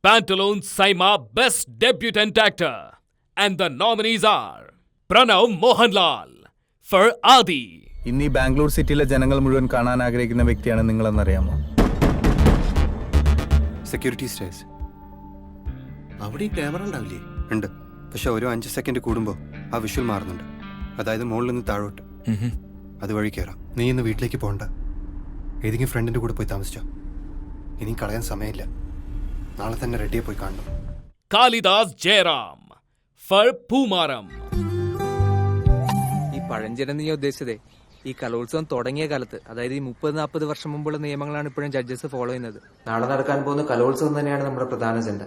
Pantaloons Saima Best Debutant Actor. And the nominees are Pranav Mohanlal for Adi. ഇന്ന് ഈ ബാംഗ്ലൂർ സിറ്റിയിലെ ജനങ്ങൾ മുഴുവൻ കാണാൻ ആഗ്രഹിക്കുന്ന വ്യക്തിയാണ് നിങ്ങളെന്നറിയാമോ? സെക്യൂരിറ്റി സ്റ്റേഴ്സ് അവിടെ ക്യാമറ ഉണ്ടാവില്ലേ? ഉണ്ട്, പക്ഷെ ഓരോ 5 സെക്കൻഡ് കൂടുമ്പോൾ ആ വിഷ്വൽ മാറുന്നുണ്ട്. അതായത് മുകളിൽ നിന്ന് താഴോട്ട്. അതുവഴി കയറാം. നീ ഇന്ന് വീട്ടിലേക്ക് പോകണ്ട. ഏതെങ്കിലും ഫ്രണ്ടിന്റെ കൂടെ പോയി താമസിച്ചോ. ഇനിയും കളയാൻ സമയമില്ല. നാളെ തന്നെ റെഡിയെ പോയി കാണണം. Kalidas Jairam for Pumaram. ഈ പഴഞ്ചനം നീ ഉദ്ദേശിച്ചതേ ഈ കലോത്സവം തുടങ്ങിയ കാലത്ത്, അതായത് ഈ 30-40 വർഷം മുമ്പുള്ള നിയമങ്ങളാണ് ഇപ്പോഴും ജഡ്ജസ് ഫോളോ ചെയ്യുന്നത്. നാളെ നടക്കാൻ പോകുന്ന കലോത്സവം തന്നെയാണ് നമ്മുടെ പ്രധാന അജണ്ട.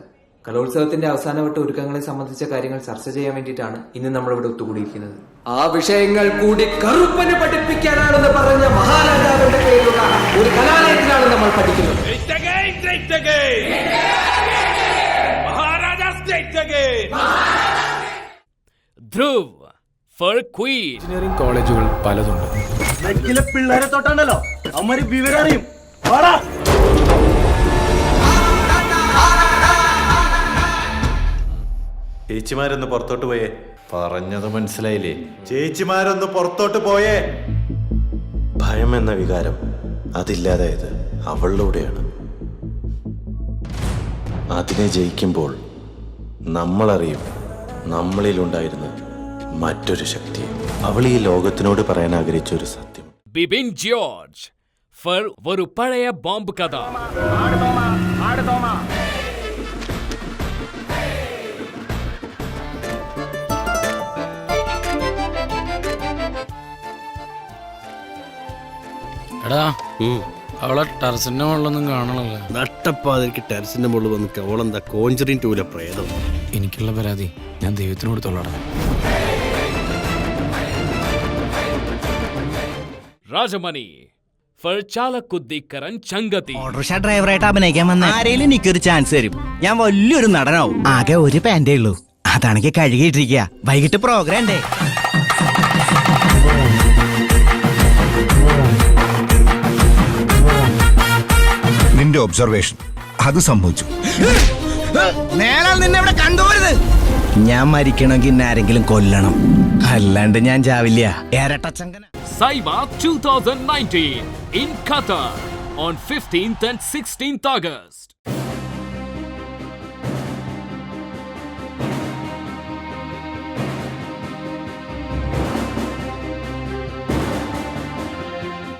കലോത്സവത്തിന്റെ അവസാനവട്ട ഒരുക്കങ്ങളെ സംബന്ധിച്ച കാര്യങ്ങൾ ചർച്ച ചെയ്യാൻ വേണ്ടിയിട്ടാണ് ഇന്ന് നമ്മളിവിടെ ഒത്തുകൂടിയിരിക്കുന്നത്. ആ വിഷയങ്ങൾ കൂടി കറുപ്പന് പഠിപ്പിക്കാനാണെന്ന് പറഞ്ഞ മഹാരാജാവിന്റെ പേരിലുള്ള ഒരു കലാലയത്തിലാണ് നമ്മൾ പഠിക്കുന്നത്. Dhruv for Queen. എഞ്ചിനീയറിംഗ് കോളേജുകൾ പലതുണ്ട്. പിള്ളേരെ തൊട്ടാണ്ടല്ലോ അവന്മാര് വിവരം അറിയും. ചേച്ചിമാരൊന്ന് പുറത്തോട്ട് പോയേ. പറഞ്ഞത് മനസ്സിലായില്ലേ? ചേച്ചിമാരൊന്ന് പുറത്തോട്ട് പോയേ. ഭയം എന്ന വികാരം അതില്ലാതായത് അവളിലൂടെയാണ്. അതിനെ ജയിക്കുമ്പോൾ നമ്മളറിയും നമ്മളിലുണ്ടായിരുന്ന മറ്റൊരു ശക്തി. അവൾ ഈ ലോകത്തിനോട് പറയാൻ ആഗ്രഹിച്ച ഒരു സത്യം. Bibin George for ഒരു പഴയ ബോംബ് കഥ. എടാ, അവളെ ടെറസിന്റെ മുകളിലൊന്നും കാണണല്ലോ. നട്ടപ്പാതിരിക്ക് ടെറസിന്റെ മുകളിൽ വന്ന് അവളെന്താ കോഞ്ചറിൻ ടൂല പ്രേതം. എനിക്കുള്ള പരാതി ഞാൻ ദൈവത്തിനോട് തൊള്ളടാ. രാജമണി for ചാലക്കുദ്ദീക്കരൻ ചങ്കതി. ഓട്ടോറിക്ഷ ഡ്രൈവറായിട്ട് അഭിനയിക്കാൻ വന്ന ആരെങ്കിലും എനിക്കൊരു ചാൻസ് തരും, ഞാൻ വലിയൊരു നടനാവും. ആകെ ഒരു പാൻറ്റേ ഉള്ളൂ, അതാണെങ്കിൽ കഴുകിയിട്ടിരിക്കുക. വൈകിട്ട് പ്രോഗ്രാം ഉണ്ടേ. നിന്റെ ഒബ്സർവേഷൻ അത് സംഭവിച്ചു. നേരാൾ നിന്നെ ഇവിടെ കണ്ടുപോരുത്. ഞാൻ മരിക്കണമെങ്കിൽ ഇന്നെ ആരെങ്കിലും കൊല്ലണം, അല്ലാണ്ട് ഞാൻ ചാവില്ല. ഏരട്ടച്ചങ്കന Saima 2019 in Qatar on 15th and 16th August.